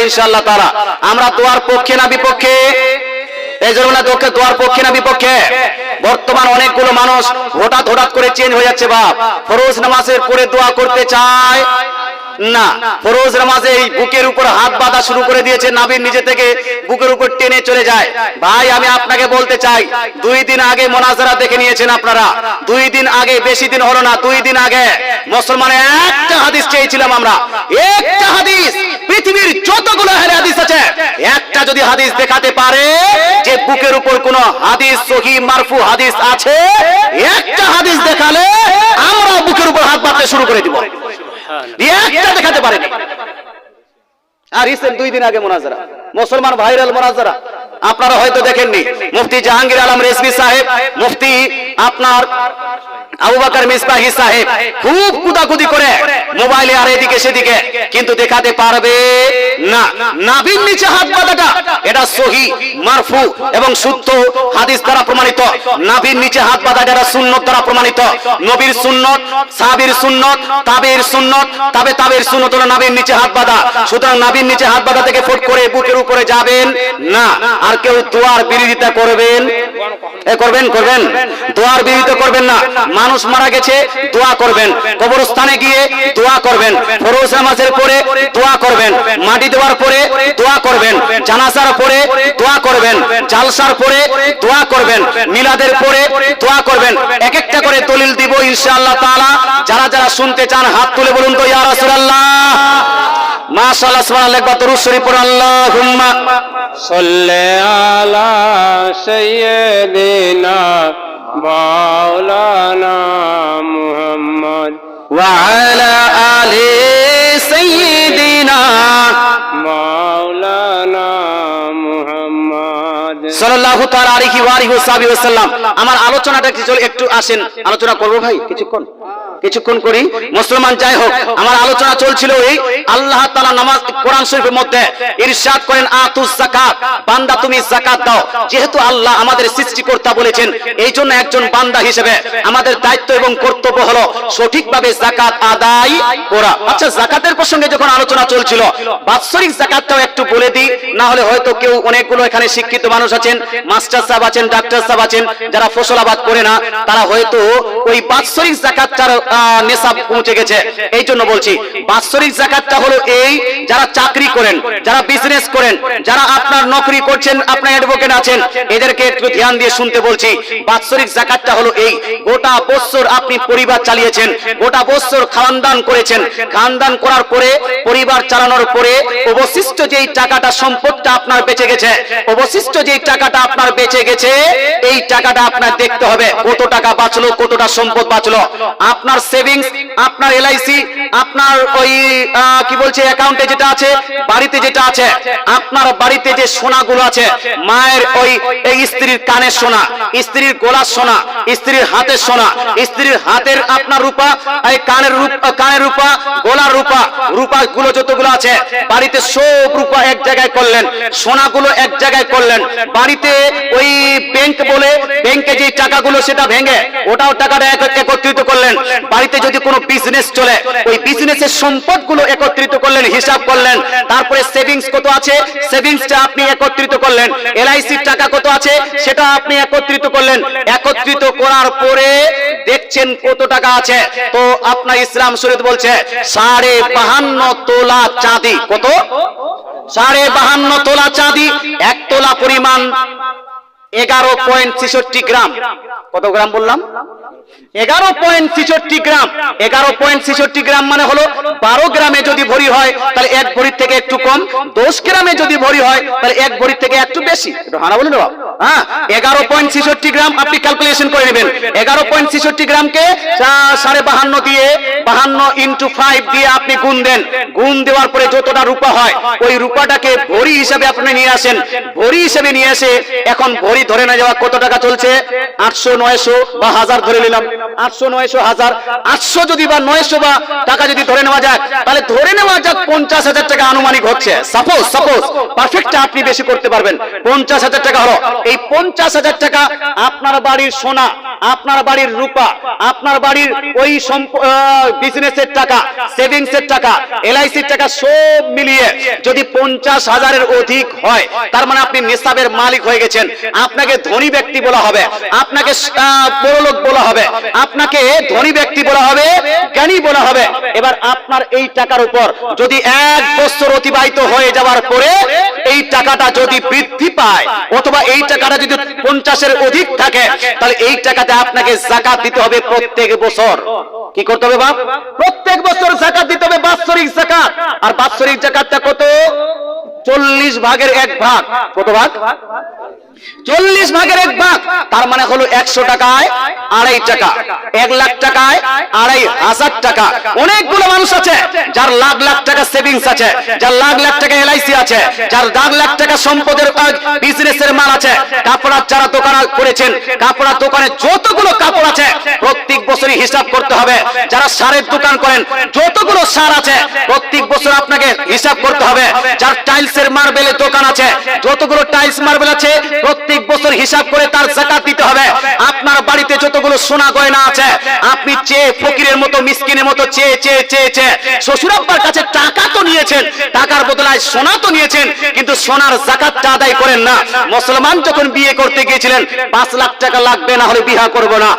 ইনশাআল্লাহ তাআলা। আমরা দোয়ার পক্ষে না বিপক্ষে? এই জন্য না দোয়ার পক্ষে না বিপক্ষে? বর্তমান অনেকগুলো মানুষ হঠাৎ করে চেঞ্জ হয়ে যাচ্ছে বাপ। ফরজ নামাজের পরে দোয়া করতে চায় না, ফরজ নামাজে এই বুকের উপর হাত বাঁধা শুরু করে দিয়েছে, নাবির নিচে থেকে বুকের উপর টেনে চলে যায়। ভাই আমি আপনাকে বলতে চাই, 2 দিন আগে মোনাজারা দেখে নিয়েছেন আপনারা, 2 দিন আগে, বেশি দিন হলো না, 2 দিন আগে মুসলমানের একটা হাদিস চেয়েছিলাম আমরা, একটা হাদিস। পৃথিবীর যতগুলো হাদিস আছে, একটা যদি হাদিস দেখাতে পারে যে বুকের উপর কোন হাদিস সহিহ মারফু হাদিস আছে, একটা হাদিস দেখালে আমরা বুকের উপর হাত বাঁধতে শুরু করে দিব। একটা দেখাতে পারেনি। আর রিসেন্ট 2 দিন আগে মোনাজারা, মুসলমান ভাইরাল মোনাজারা, আপনারা হয়তো দেখেননি। মুফতি জাহাঙ্গীর আলম রেজভী সাহেব, মুফতি আপনার আবু বকর মিসবাহি সাহেব খুব কুদাকুদি করে মোবাইলে আর এদিকে সেদিকে, কিন্তু দেখাতে পারবে না। নাভির নিচে হাত বাঁধাটা এটা সহিহ মারফু এবং শুদ্ধ হাদিস দ্বারা প্রমাণিত। নাভির নিচে হাত বাঁধা এটা সুন্নত দ্বারা প্রমাণিত। নবীর সুন্নত, সাহাবীর সুন্নত, তাবেঈর সুন্নত, তাবেঈর সুন্নত হলো নাভির নিচে হাত বাঁধা। সুতরাং নাভির নিচে হাত বাঁধা থেকে ফট করে বুকের উপরে যাবেন না। আর কেউ দোয়ার বিরোধিতা করবেন করবেন দোয়ার বিরোধিতা করবেন না। মানুষ মারা গেছে দোয়া করবেন, কবরস্থানে গিয়ে দোয়া করবেন, ফরজ নামাজের পরে দোয়া করবেন, মাটি দেওয়ার পরে দোয়া করবেন, জানাজার পরে দোয়া করবেন, জালসার পরে দোয়া করবেন, মিলাদের পরে দোয়া করবেন। এক একটা করে দলিল দিব ইনশাআল্লাহ তাআলা। যারা যারা শুনতে চান হাত তুলে বলুন তো ইয়া রাসূলুল্লাহ। মাশাআল্লাহ, সুবহানাল্লাহ, একবার দরুদ শরীফ পড়ুন। আল্লাহুম্মা সাল্লি আলা সাইয়্যিদিনা মাওলানা মুহাম্মদ ওয়া আলা আলি সাইয়্যিদিনা মাওলানা মুহাম্মদ সাল্লাল্লাহু তাআলা আলাইহি ওয়া আলিহি ওয়াসাল্লাম। আমার আলোচনাটা একটু আসেন, আলোচনা করব ভাই কিছুক্ষণ করি। মুসলমান যাই হোক, আমার আলোচনা চলছিল এই আল্লাহ তাআলা নামাজ কোরআন শরীফের মধ্যে ইরশাদ করেন আতুস যাকাত, বান্দা তুমি যাকাত দাও। যেহেতু আল্লাহ আমাদের সৃষ্টিকর্তা বলেছেন, এই জন্য একজন বান্দা হিসেবে আমাদের দায়িত্ব এবং কর্তব্য হলো সঠিকভাবে যাকাত আদায় করা। আচ্ছা, যাকাতের প্রসঙ্গে যখন আলোচনা চলছিল, বাৎসরিক যাকাতটাও একটু বলে দিই, না হলে হয়তো কেউ, অনেকগুলো এখানে শিক্ষিত মানুষ আছেন, মাস্টার সাহেব আছেন, ডাক্তার সাহেব আছেন, যারা ফসল আবাদ করে না, তারা হয়তো ওই বাৎসরিক যাকাতটার নেশাব পৌঁছে গেছে। এই জন্য বলছি, বাৎসরিক যাকাতটা হলো এই, যারা চাকরি করেন, যারা বিজনেস করেন, যারা আপনার নকরি করছেন, আপনার অ্যাডভোকেট আছেন, এদেরকে একটু ধ্যান দিয়ে শুনতে বলছি। বাৎসরিক যাকাতটা হলো এই, গোটা বছর আপনি পরিবার চালিয়েছেন, গোটা বছর খানদান করেছেন, খানদান করার পরে, পরিবার চালানোর পরে অবশিষ্ট যেই টাকাটা, সম্পদটা আপনার বেঁচে গেছে, অবশিষ্ট যেই টাকাটা আপনার বেঁচে গেছে, এই টাকাটা আপনার দেখতে হবে কত টাকা বাঁচলো, কতটা সম্পদ বাঁচলো। আপনার সেভিংস, আপনার এলআইসি, আপনার ওই কি বলছে অ্যাকাউন্টে যেটা আছে, বাড়িতে যেটা আছে, আপনার বাড়িতে যে সোনাগুলো আছে, মায়ের ওই স্ত্রীর কানের সোনা, স্ত্রীর গলার সোনা, স্ত্রীর হাতের সোনা, স্ত্রীর হাতের আপনার রূপা, এই কানের রূপা, গলার রূপা গুলো যতগুলো আছে বাড়িতে, সব রূপা এক জায়গায় করলেন, সোনাগুলো এক জায়গায় করলেন। বাড়িতে ওই ব্যাংক বলে, ব্যাংকে যে টাকাগুলো সেটা ভেঙে ওটাও টাকাটা একত্রিত করলেন। বাড়িতে যদি কোনো বিজনেস চলে, ওই বিজনেসের সম্পদগুলো একত্রিত করলেন, হিসাব করলেন। তারপরে সেভিংস কত আছে, সেভিংসটা আপনি একত্রিত করলেন। এলআইসির টাকা কত আছে, সেটা আপনি একত্রিত করলেন। একত্রিত করার পরে দেখছেন কত টাকা আছে, তো আপনার ইসলাম শরীয়ত বলছে 52.5 তোলা চাঁদি। কত? 52.5 তোলা চাঁদি। 1 তোলা পরিমাণ 11.66 গ্রাম। কত গ্রাম বললাম? 11.66 গ্রাম। 11.66 গ্রাম মানে হলো 12 গ্রামে যদি ভরি হয় তাহলে 1 ভরির থেকে একটু কম, 10 গ্রামে যদি ভরি হয় তাহলে 1 ভরির থেকে একটু বেশি। একটু হানা বলুন বাবা। হ্যাঁ, 11.66 গ্রাম আপনি ক্যালকুলেশন করে নেবেন। 11.66 গ্রামকে 52.5 দিয়ে, 52 × 5 দিয়ে আপনি গুণ দেন। গুণ দেওয়ার পরে যতটা রূপা হয়, ওই রূপাটাকে ভরি হিসাবে আপনি নিয়ে আসেন। ভরি হিসাবে নিয়ে এসে এখন ভরি ধরে না যাওয়া কত টাকা চলছে, 800, 900 বা 1000 ধরে নিলাম, 800 900 1000 800 যদি বা 900 বা টাকা যদি ধরে নেওয়া যায়, তাহলে ধরে নেওয়া যাক 50,000 টাকা আনুমানিক হচ্ছে। সাপোজ পারফেক্ট আপনি বেশি করতে পারবেন, 50,000 টাকা হলো। এই 50,000 টাকা আপনার বাড়ির সোনা, আপনার বাড়ির রূপা, আপনার বাড়ির ওই বিজনেসের টাকা, সেভিংসের টাকা, এলআইসির টাকা সব মিলিয়ে যদি 50,000-এর অধিক হয়, তার মানে আপনি নিসাবের মালিক হয়ে গেছেন। আপনাকে ধনী ব্যক্তি বলা হবে, আপনাকে বড়লোক বলা হবে, আপনাকে ধনী ব্যক্তি বলা হবে, জ্ঞানী বলা হবে। এবার আপনার এই টাকার উপর যদি 1 বছর অতিবাহিত হয়ে যাওয়ার পরে এই টাকাটা যদি বৃদ্ধি পায়, অথবা এই টাকাটা যদি 50-এর অধিক থাকে, তাহলে এই টাকাতে আপনাকে যাকাত দিতে হবে প্রত্যেক বছর। কি করতে হবে বাপ? প্রত্যেক বছর যাকাত দিতে হবে, বাৎসরিক যাকাত। আর বাৎসরিক যাকাতটা কত? 40 ভাগের 1 ভাগ। কত ভাগ? 40 ভাগের 1 ভাগ। তার মানে হলো 100 টাকায় 2.5 টাকা, 1 লাখ টাকায় 2,500 টাকা। অনেকগুলো মানুষ আছে যার লাখ লাখ টাকা সেভিংস আছে, যার লাখ লাখ টাকা এলআইসি আছে, যার লাখ লাখ টাকা সম্পদের বিজনেসের মাল আছে। কাপড়ার যারা দোকান করেছেন, কাপড়ার দোকানে যতগুলো কাপড় আছে প্রত্যেক বছরই হিসাব করতে হবে। যারা সারের দোকান করেন, যতগুলো সার আছে প্রত্যেক বছর আপনাকে হিসাব করতে হবে। যার টাইলসের মার্বেলের দোকান আছে, যতগুলো টাইলস মার্বেল আছে প্রত্যেক বছর হিসাব করে তার যাকাত দিতে হবে। আপনার বাড়িতে যতগুলো সোনা গয়না আছে, আপনি চেয়ে ফকিরের মতো মিসকিনের মতো চেয়ে চেয়ে চেয়ে চেয়ে শ্বশুর আব্বার কাছে টাকা তো নিয়েছেন, টাকার বদলায় সোনা তো নিয়েছেন, কিন্তু সোনার যাকাতটা আদায় করেন না। মুসলমান যখন বিয়ে করতে গিয়েছিলেন 5 লাখ টাকা লাগবে, না হলে বিয়ে করব না।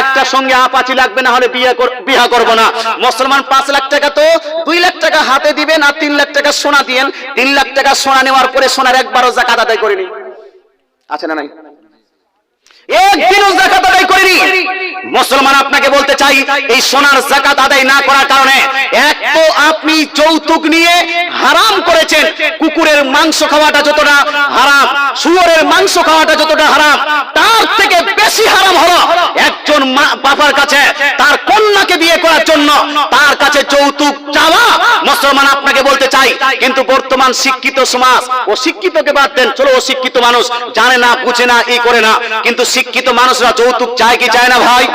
একটা সঙ্গে আপাচি লাগবে, না হলে বিয়ে করব না। মুসলমান 5 লাখ টাকা তো 2 লাখ টাকা হাতে দিবেন, আর 3 লাখ টাকা সোনা দিয়েন। 3 লাখ টাকা সোনা নেওয়ার পরে সোনার একবারও যাকাত আদায় করেনি। আছে না নাই? একদিনও যাকাত আদায় করেনি। মুসলমান আপনাকে বলতে চাই, এই সোনার যাকাত আদায় না করার কারণে এক তো আপনি যৌতুক নিয়ে হারাম করেছেন। কুকুরের মাংস খাওয়াটা যতটা হারাম, শুয়োরের মাংস খাওয়াটা যতটা হারাম, তার থেকে বেশি হারাম হলো একজন বাবার কাছে তার কন্যাকে বিয়ে করার জন্য তার কাছে যৌতুক চাওয়া। মুসলমান আপনাকে বলতে চাই, কিন্তু বর্তমান শিক্ষিত সমাজ, ও শিক্ষিতকে বাদ দেন, চলো অশিক্ষিত মানুষ জানে না, বুঝে না, এই করে না, কিন্তু শিক্ষিত মানুষরা যৌতুক চায় কি চায় না ভাই?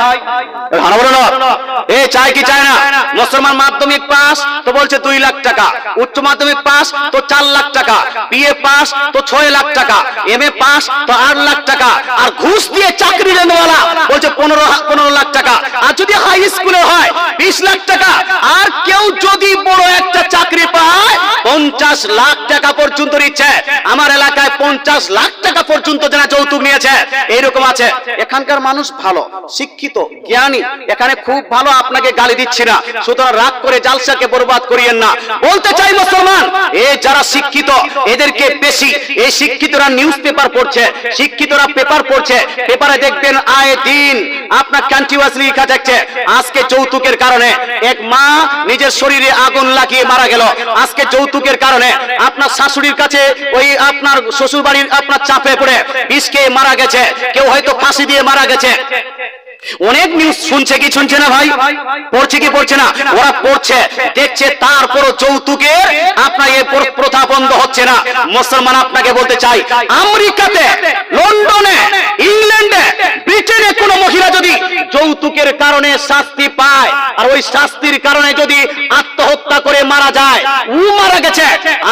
চায় কি চায় না? মুসলমান মাধ্যমিক পাস তো বলছে 2 লাখ টাকা, উচ্চ মাধ্যমিক পাস তো 4 লাখ টাকা, বিএ পাস তো 6 লাখ টাকা, এমএ পাস তো 8 লাখ টাকা, আর ঘুষ দিয়ে চাকরি নেওয়ালা বলছে 15 লাখ টাকা। আর যদি হাই স্কুলে হয় 20 লাখ টাকা, আর কেউ যদি বড় একটা চাকরি পায় 50 লাখ টাকা পর্যন্ত নিচ্ছে। আমার এলাকায় 50 লাখ টাকা পর্যন্ত যারা যৌতুক নিয়েছে এইরকম আছে। এখানকার মানুষ ভালো, শিক্ষিত, জ্ঞানী, এখানে খুব ভালো, আপনাকে গালি দিচ্ছি না, সুতরাং রাগ করে জালসাকে বরবাদ করিয়েন না। বলতে চাই মুসলমান, এই যারা শিক্ষিত এদেরকে বেশি, এই শিক্ষিতরা নিউজ পেপার পড়ছে, শিক্ষিতরা পেপার পড়ছে, পেপারে দেখবেন আয়ে দিন আপনার কন্টিনিউয়াসলি লেখা থাকছে আজকে যৌতুকের কারণে এক মা নিজের শরীরে আগুন লাগিয়ে মারা গেল, আজকে যৌতুকের কারণে আপনার শাশুড়ির কাছে ওই আপনার শ্বশুর বাড়ির আপনার চাপে পড়ে বিষ খেয়ে মারা গেছে, কেউ হয়তো ফাঁসি দিয়ে মারা গেছে। অনেক নিউজ শুনছে কি শুনছে না ভাই? পড়ছে কি পড়ছে না? ওরা পড়ছে, দেখছে, তারপরও যৌতুকের আপনার এই প্রথা বন্ধ হচ্ছে না। মুসলমান আপনাকে বলতে চাই, আমেরিকাতে, লন্ডনে, ইংল্যান্ডে, ব্রিটেনে কোন মহিলা যদি যৌতুকের কারণে শাস্তি পায়, আর ওই শাস্তির কারণে যদি আত্মহত্যা করে মারা যায়, ও মারা গেছে,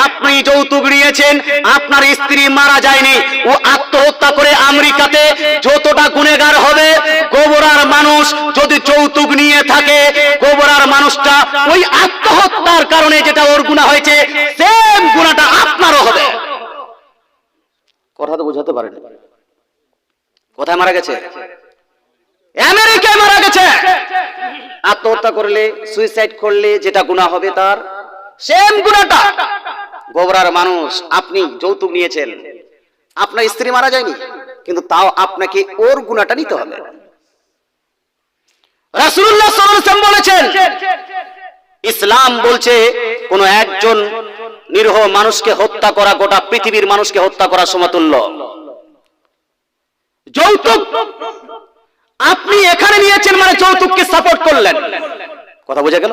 আপনি যৌতুক নিয়েছেন, আপনার স্ত্রী মারা যায়নি, ও আত্মহত্যা করে আমেরিকাতে যতটা গুনেগার হবে, গোবরার মানুষ যদি যৌতুক নিয়ে থাকে, গোবরার মানুষটা ওই আত্মহত্যার কারণে যেটা ওর গুনাহ হয়েছে সেম গুনাহটা আপনারও হবে। কথা তো বুঝাতে পারেন। কোথায় মারা গেছে? আমেরিকায় মারা গেছে। আত্মহত্যা করলে, সুইসাইড করলে যেটা গুনাহ হবে তার সেম গুনাহটা গোবরার মানুষ। আপনি যৌতুক নিয়েছেন, আপনার স্ত্রী মারা যায়নি, কিন্তু তাও আপনাকে ওর গুনাহটা নিতে হবে। রাসূলুল্লাহ সাল্লাল্লাহু আলাইহি ওয়াসাল্লাম বলেছেন, ইসলাম বলছে কোন একজন নিরীহ মানুষকে হত্যা করা গোটা পৃথিবীর মানুষকে হত্যা করার সমতুল্য। যৌতুক আপনি এখানে নিয়েছেন মানে যৌতুককে সাপোর্ট করলেন। কথা বোঝা গেল?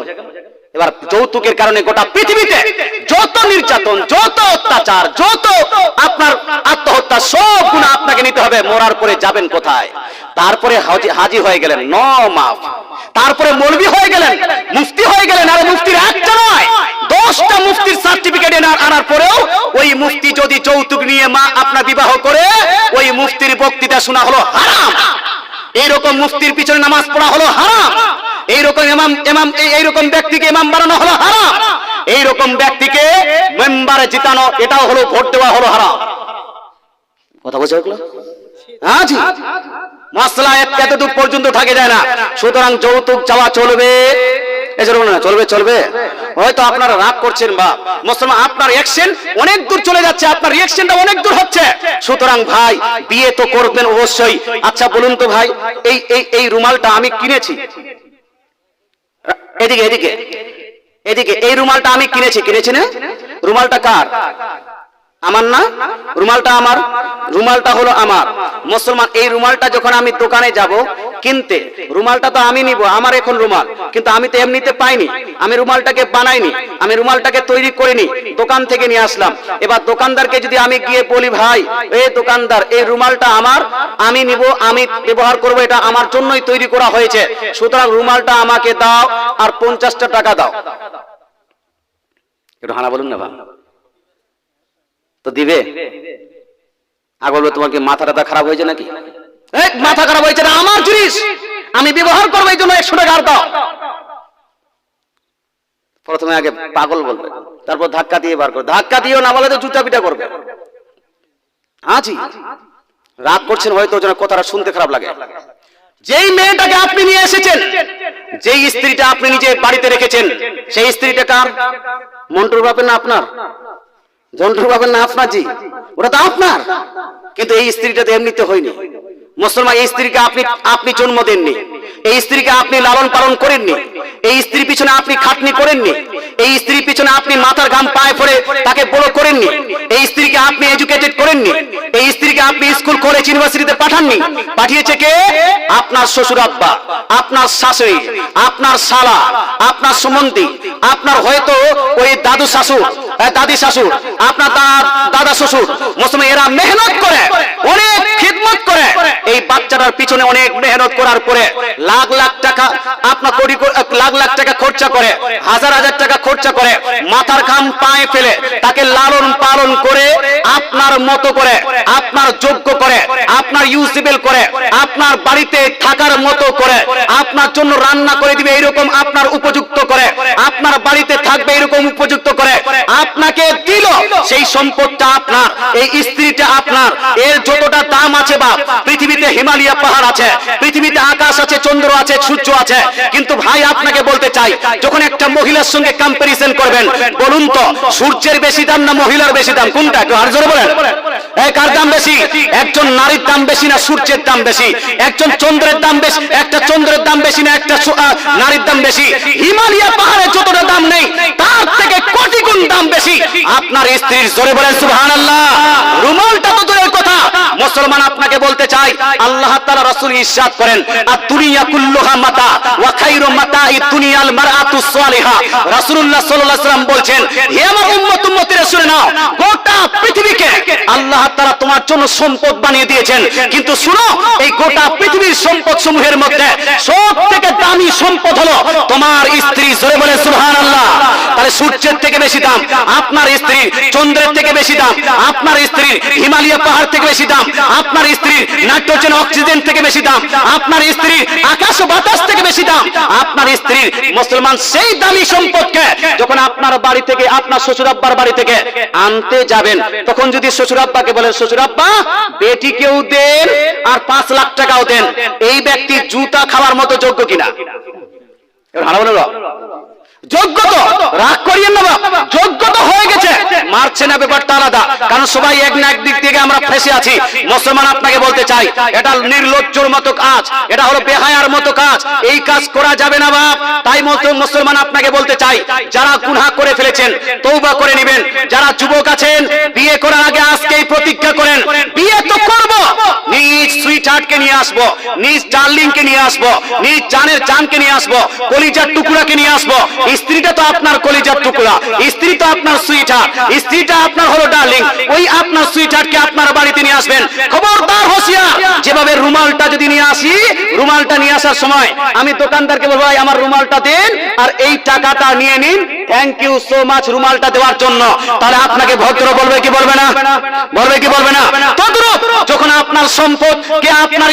এবার যৌতুকের কারণে গোটা পৃথিবীতে যত নির্যাতন, যত অত্যাচার, যত আপনার আত্মহত্যা, সব গুণ আপনাকে নিতে হবে। মরার পরে যাবেন কোথায়? তারপরে হাজি হয়ে গেলেন, ন মাফ। তারপরে মৌলবি হয়ে গেলেন, মুফতি হয়ে গেলেন, আর মুফতির একটা নয় 10টা মুফতির সার্টিফিকেট আনার পরেও ওই মুফতি যদি যৌতুক নিয়ে মা আপনার বিবাহ করে, ওই মুফতির বক্তৃতা শোনা হলো হারাম। এইরকম মুফতির পিছনে নামাজ পড়া হলো হারাম। এইরকম ব্যক্তিকে ইমাম বানানো হলো হারাম। এইরকম ব্যক্তিকে মেম্বারে জিতানো, এটাও হলো ভোট দেওয়া হলো হারাম। কথা বোঝা গেল? হ্যাঁ জি, মাসলা এতদূর পর্যন্ত থাকে যায় না। সুতরাং যৌতুক চাওয়া চলবে? চলবে। হয়তো আপনারা রাগ করছেন বা মুসলমান, আপনার অ্যাকশন অনেক দূর চলে যাচ্ছে, আপনার রিঅ্যাকশনটা অনেক দূর হচ্ছে। সুতরাং ভাই, বিয়ে তো করবেন অবশ্যই। আচ্ছা বলুন তো ভাই, এই রুমালটা আমি কিনেছি, এদিকে এই রুমালটা আমি কিনেছি না? রুমালটা কার? আমার না? রুমালটা আমার, রুমালটা হলো আমার। মুসলমান, এই রুমালটা যখন আমি দোকানে যাব কিনতে, রুমালটা তো আমি নিব, আমার এখন রুমাল, কিন্তু আমি তো এমনিতে পাইনি, আমি রুমালটাকে বানাইনি, আমি রুমালটাকে তৈরি করিনি, দোকান থেকে নিয়ে আসলাম। এবার দোকানদারকে যদি আমি গিয়ে বলি, ভাই এই দোকানদার, এই রুমালটা আমার, আমি নিব, আমি ব্যবহার করব, এটা আমার জন্যই তৈরি করা হয়েছে, সুতরাং রুমালটা আমাকে দাও আর 50টা টাকা দাও, একটু হানা বলুন না ভাই, তো দিবে? আগে বলবে তোমার কি মাথা টাথা খারাপ হয়েছে নাকি? মাথা খারাপ হয়েছে না, আমার জিনিস, আমি ব্যবহার করবো, এই জন্য 100 টাকা দাও। প্রথমে আগে পাগল বলবে, তারপর ধাক্কা দিয়ে বার করবে, ধাক্কা দিয়েও না বলে তো জুতা পিটা করবে। হাজি রাগ করছেন হয়তো, যেন কথাটা শুনতে খারাপ লাগে। যেই মেয়েটাকে আপনি নিয়ে এসেছেন, যেই স্ত্রীটা আপনি নিজে বাড়িতে রেখেছেন, সেই স্ত্রীটা কার? মন্টুর বাপের না আপনার? জন্টুর বাপের না আপনার? জি, ওটা তো আপনার। কিন্তু এই স্ত্রীটা তো এমনিতে হয়নি। মুসলমান, এই স্ত্রীকে আপনি জন্ম দেননি, এই স্ত্রীকে আপনি লালন পালন করেননি, এই স্ত্রীর পিছনে আপনি খাটনি করেননি, এই স্ত্রীর পিছনে আপনি মাথার ঘাম পায়ে পড়ে তাকে বড় করেননি, এই স্ত্রীকে আপনি এডুকেটেড করেননি, এই স্ত্রীকে আপনি স্কুল কলেজ ইউনিভার্সিটিতে পাঠাননি। পাঠিয়েছে কে? আপনার শ্বশুর আব্বা, আপনার শাশুড়ি, আপনার শালা, আপনার সুমন্তি, আপনার হয়তো ওই দাদু শাশুড়, দাদি শাশুড়, আপনার দাদা শ্বশুর। মুসলমান, এরা মেহনত করে, অনেক খিদমত করে, এই বাচ্চাটার পিছনে অনেক মেহনত করার পরে লাখ লাখ টাকা, আপনার কোটি লাখ লাখ টাকা খরচা করে, হাজার হাজার টাকা খরচা করে, মাথার ঘাম পায়ে ফেলে তাকে লালন পালন করে, আপনার মতো করে, আপনার যোগ্য করে, আপনার ইউজেবল করে, আপনার বাড়িতে থাকার মতো করে, আপনার জন্য রান্না করে দিবে এরকম আপনার উপযুক্ত করে, আপনার বাড়িতে থাকবে এরকম উপযুক্ত করে আপনাকে দিল। সেই সম্পদটা আপনার, এই স্ত্রীটা আপনার। এর যতটা দাম আছে বাপ, পৃথিবীতে হিমালয় পাহাড় আছে, পৃথিবীতে আকাশ আছে, চন্দ্র আছে, সূর্য আছে। কিন্তু ভাই আপনাকে বলতে চাই, যখন একটা মহিলার সঙ্গে কম্পারিজন করবেন, বলুন তো সূর্যের বেশি দাম না মহিলার বেশি দাম? কোনটা? একটু আর জোরে বলেন, কার দাম বেশি? একজন নারীর দাম বেশি না সূর্যের দাম বেশি? একজন চন্দ্রের দাম বেশি, একটা চন্দ্রের দাম বেশি না একটা নারীর দাম বেশি? হিমালয় পাহাড়ে যতটা দাম নেই, তার থেকে কোটি গুণ দাম বেশি আপনার স্ত্রীর। জোরে বলেন সুবহানাল্লাহ। রুমালটা তো দূরের কথা, মুসলমান আপনাকে বলতে চাই, আল্লাহ তাআলা রাসূল ইরশাদ করেন, আদ-দুনিয়া কুল্লুহা মাতা ওয়া খায়রু মাতাই দুনিয়াল মারআতুস সালিহা। রাসূলুল্লাহ সাল্লাল্লাহু আলাইহি ওয়াসাল্লাম বলছেন, হে আমার উম্মত, উম্মতিরা শুনে নাও, গোটা পৃথিবীকে আল্লাহ তাআলা তোমার জন্য সম্পদ বানিয়ে দিয়েছেন, কিন্তু শুনো, এই গোটা পৃথিবীর সম্পদ সমূহের মধ্যে সবথেকে দামি সম্পদ হলো তোমার স্ত্রী। জোরে বলেন সুবহানাল্লাহ। তাহলে সূর্যের থেকে বেশি দাম আপনার স্ত্রীর, চন্দ্রের থেকে বেশি দাম আপনার স্ত্রীর, হিমালয় পাহাড় থেকে বেশি দাম আপনার স্ত্রীর, নাইট্রোজেন অক্সিজেন থেকে বেশি দাম আপনার স্ত্রীর, আকাশ ও বাতাস থেকে বেশি দাম আপনার স্ত্রীর। মুসলমান, সেই দামি সম্পদকে যখন আপনার বাড়ি থেকে, আপনার শ্বশুর আব্বার বাড়ি থেকে আনতে যাবেন, তখন যদি শ্বশুর আব্বাকে বলেন, শ্বশুর আব্বা বেটিকেও দেন আর 5 লাখ টাকাও দেন, এই ব্যক্তি জুতা খাওয়ার মতো যোগ্য কিনা? যোগ্য তো, রাগ করিয়েন না বাবা, যোগ্য তো হয়ে গেছে, মারছে না ব্যাপারটা আলাদা, কারণ সবাই এক না একদিক থেকে আমরা ফেসে আছি। মুসলমান, আপনাকে বলতে চাই, এটা নির্লজ্জর মতো কাজ, এটা হলো বেহায়ার মতো কাজ, এই কাজ করা যাবে না বাপ। তাই মুসলমান আপনাকে বলতে চাই, যারা গুনাহ করে ফেলেছেন তওবা করে নেবেন। যারা যুবক আছেন, বিয়ে করার আগে আজকেই প্রতিজ্ঞা করেন, বিয়ে তো করব, নিজ সুইট হার্টকে নিয়ে আসবো, নিজ ডার্লিংকে নিয়ে আসবো, নিজ জানের জানকে নিয়ে আসবো, কলিজার টুকরাকে নিয়ে আসবো। স্ত্রীটা তো আপনার কলিজার টুকরা, স্ত্রী তো আপনার সুইট হার্ট, স্ত্রীটা আপনার হলো ডার্লিং। ওই আপনার সুইট হার্টকে আপনার বাড়িতে নিয়ে আসবেন। খবরদার হোশিয়ার, যেভাবে রুমালটা যদি নিয়ে আসি, রুমালটা নিয়ে আসার সময় আমি দোকানদারকে বলবো ভাই আমার রুমালটা দেন আর এই টাকাটা নিয়ে নিন, থ্যাংক ইউ সো মাচ রুমালটা দেওয়ার জন্য। তাহলে আপনাকে ভদ্র বলবে কি বলবে না? বলবে কি বলবে না? তদ্রূপ যখন আপনার সম্পদ কে আপনার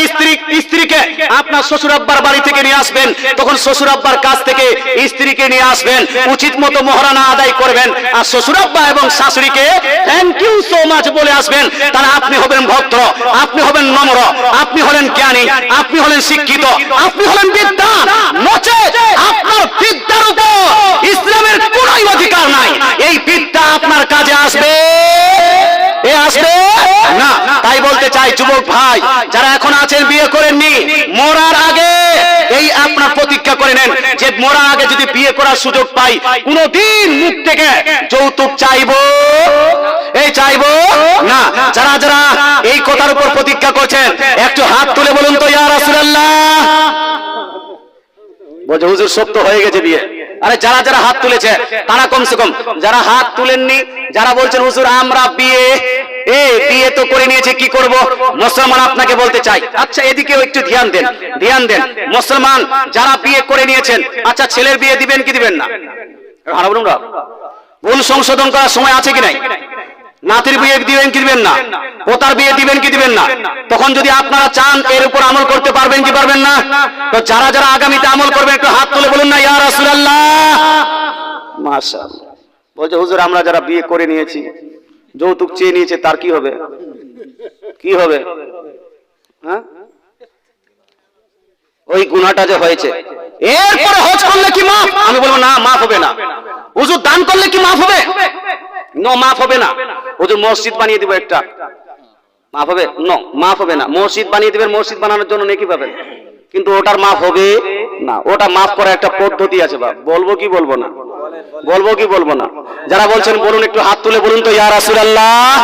স্ত্রীকে আপনার শ্বশুর আব্বার বাড়ি থেকে নিয়ে আসবেন, তখন শ্বশুর আব্বার কাছ থেকে স্ত্রীকে নিয়ে আসবেন, উচিত মতো মহারানা আদায় করবেন আর শ্বশুর আব্বা এবং শাশুড়িকে থ্যাংক ইউ সো মাচ বলে আসবেন। তাহলে আপনি হবেন ভদ্র, আপনি হবেন নম্র, আপনি হলেন জ্ঞানী, আপনি হলেন শিক্ষিত, আপনি হলেন বিদ্বান। নচেত আপনার বিদ্যার উপর ইসলামের কোনো অধিকার নাই। এই বিদ্যা আপনার কাজে আসবে আসবে না। তাই বলতে চাই যুবক ভাই যারা এখন আছেন বিয়ে করেননি, মরার আগে এই আপনার প্রতিজ্ঞা করে নেন যে মরার আগে যদি বিয়ে করার সুযোগ পাই কোনদিন মুখ থেকে যৌতুক চাইবো চাইবো না। যারা যারা এই কথার উপর প্রতিজ্ঞা করছেন একটু হাত তুলে বলুন তো ইয়া রাসূলুল্লাহ। বলছে হুজুর সব তো হয়ে গেছে বিয়ে। আরে যারা যারা হাত তুলেছে তারা কমসে কম, যারা হাত তুলেননি, যারা বলছেন হুজুর আমরা বিয়ে তো করে নিয়েছে কি করব, মুসলমান আপনাকে বলতে চাই আচ্ছা এদিকেও একটু ধ্যান দেন। মুসলমান যারা বিয়ে করে নিয়েছেন, আচ্ছা ছেলের বিয়ে দিবেন কি দিবেন না? ভুল সংশোধন করার সময় আছে কি নাই? নাতির বিয়ে দিবেন কি দিবেন না? পোতার বিয়ে দিবেন কি দিবেন না? তখন যদি আপনারা চান এর উপর আমল করতে পারবেন কি পারবেন না? তো যারা যারা আগামীতে আমল করবেন একটু হাত তুলে বলুন না ইয়া রাসূলুল্লাহ। মাশাআল্লাহ। বলছে হুজুর আমরা যারা বিয়ে করে নিয়েছি যৌতুক চেয়ে নিয়েছে তার কি হবে? কি হবে? হ্যাঁ ওই গুনাহটা যে হয়েছে এরপরে হজ করলে কি মাফ? আমি বলবো না মাফ হবে না। হুজুর দান করলে কি মাফ হবে? নো মাফ হবে না। হুজুর মসজিদ বানিয়ে দিব একটা, মাফ হবে? নো মাফ হবে না। মসজিদ বানিয়ে দিবেন, মসজিদ বানানোর জন্য নেকি পাবেন, কিন্তু ওটার মাফ হবে না। ওটা মাফ করার একটা পদ্ধতি আছে বাপ। বলবো কি বলবো না? বলবো কি বলবো না? যারা বলছেন বলুন একটু হাত তুলে বলুন তো ইয়া রাসূলুল্লাহ।